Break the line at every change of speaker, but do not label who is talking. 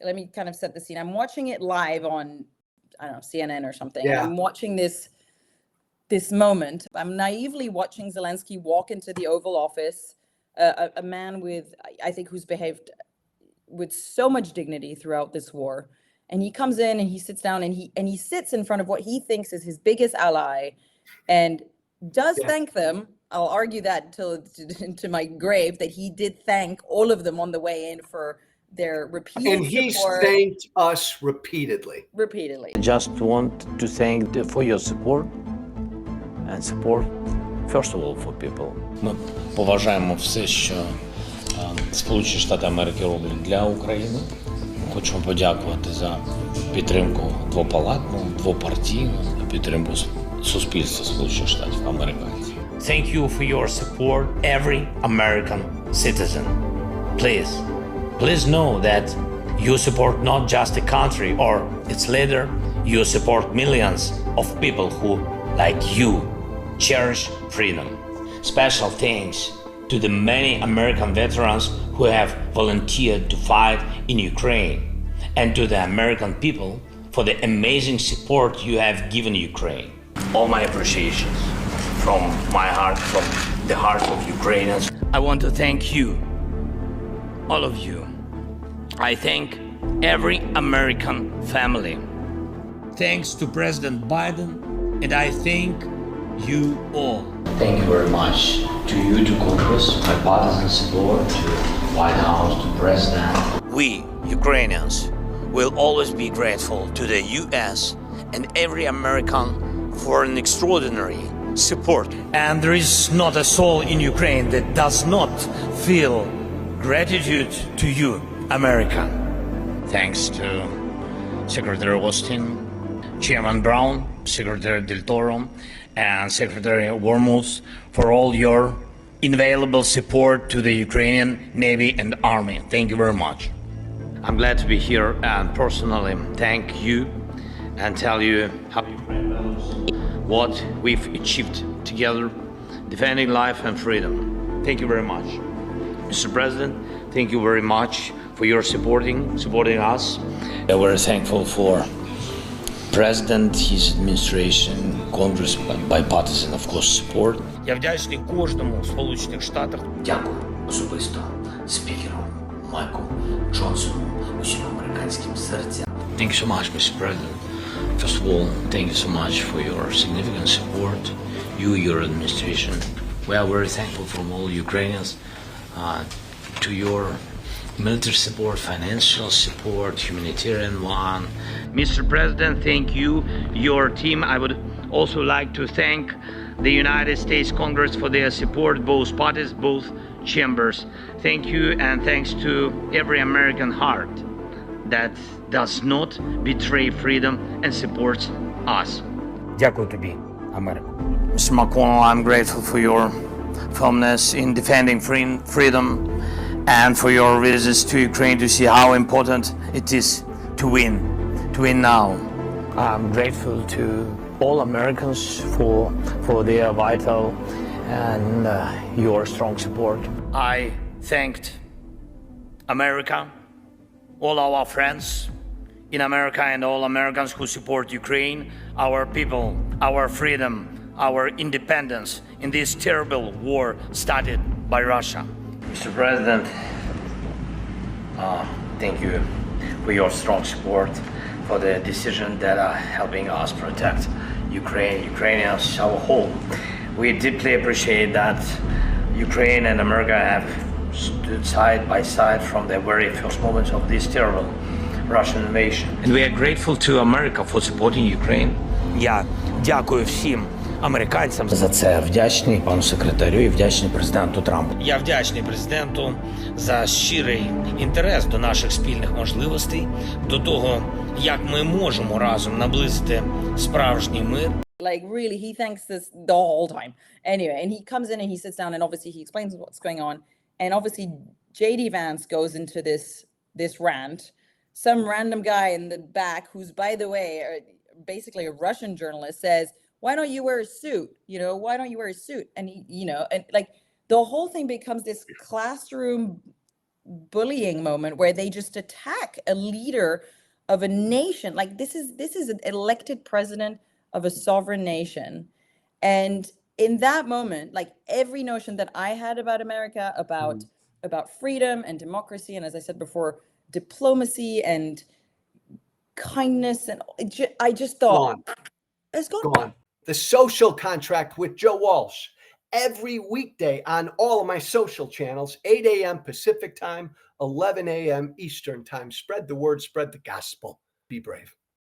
let me kind of set the scene. I'm watching it live on, I don't know, CNN or something.
Yeah.
And I'm watching this moment. I'm naively watching Zelenskyy walk into the Oval Office, a man with, I think, who's behaved with so much dignity throughout this war. And he comes in and he sits down and he sits in front of what he thinks is his biggest ally and does thank them. I'll argue that to my grave, that he did thank all of them on the way in for their repeated
And he's
support.
thanked us repeatedly.
Repeatedly.
Just want to thank for your support and support, first of all, for people.
Ми поважаємо все, що Сполучені Штати Америки роблять для України. Хочемо подякувати за підтримку двопалатну, двопартійну, підтримку суспільства Сполучених Штатів американців.
Thank you for your support, every American citizen. Please know that you support not just a country or its leader, you support millions of people who, like you, cherish freedom. Special thanks to the many American veterans who have volunteered to fight in Ukraine, and to the American people for the amazing support you have given Ukraine. All my appreciations from my heart, from the hearts of Ukrainians. I want to thank you, all of you. I thank every American family. Thanks to President Biden, and I thank you all.
Thank you very much to you, to Congress, bipartisan support, to White House, to President.
We, Ukrainians, will always be grateful to the US and every American for an extraordinary support. And there is not a soul in Ukraine that does not feel gratitude to you, America. Thanks to Secretary Austin, Chairman Brown, Secretary Del Toro, and Secretary Wormuth for all your invaluable support to the Ukrainian Navy and Army. Thank you very much. I'm glad to be here and personally thank you and tell you how what we've achieved together, defending life and freedom. Thank you very much. Mr. President, thank you very much for your supporting us. We're very thankful for President, his administration, Congress, bipartisan, of course, support. Я вдячний кожному в Сполучених Штатах.
Дякую особисто спікеру Майку Джонсону, усім американським серцям.
Thank you so much, Mr. President. First of all, thank you so much for your significant support, your administration. We are very thankful from all Ukrainians to your military support, financial support, humanitarian one. Mr. President, thank you, your team. I would also like to thank the United States Congress for their support, both parties, both chambers. Thank you, and thanks to every American heart that does not betray freedom and supports us. Дякую тобі, Америка. Mr. McConnell, I'm grateful for your firmness in defending freedom and for your visits to Ukraine to see how important it is to win now. I'm grateful to all Americans for their vital and your strong support. I thanked America, all our friends in America and all Americans who support Ukraine, our people, our freedom, our independence in this terrible war started by Russia. Mr. President, thank you for your strong support, for the decision that are helping us protect Ukraine, Ukrainians, our home. We deeply appreciate that Ukraine and America have stood side by side from the very first moments of this terrible Russian invasion. And we are grateful to America for supporting Ukraine. Я дякую всім американцям за це, вдячний пану секретарю і вдячний президенту Трампу. Я вдячний президенту за щирий інтерес до наших спільних можливостей, до того, як ми можемо разом наблизити справжній мир.
Like, really, he thanks this the whole time. Anyway, and he comes in and he sits down and obviously he explains what's going on. And obviously JD Vance goes into this rant. Some random guy in the back, who's, by the way, basically a Russian journalist, says, why don't you wear a suit? You know, why don't you wear a suit? And he, you know, and like the whole thing becomes this classroom bullying moment where they just attack a leader of a nation. Like this is an elected president of a sovereign nation. And in that moment, like every notion that I had about America, about freedom and democracy, and as I said before, diplomacy and kindness, and I just thought,
Gone.
it's gone.
Gone. The Social Contract with Joe Walsh. Every weekday on all of my social channels, 8 a.m. Pacific time, 11 a.m. Eastern time. Spread the word, spread the gospel. Be brave.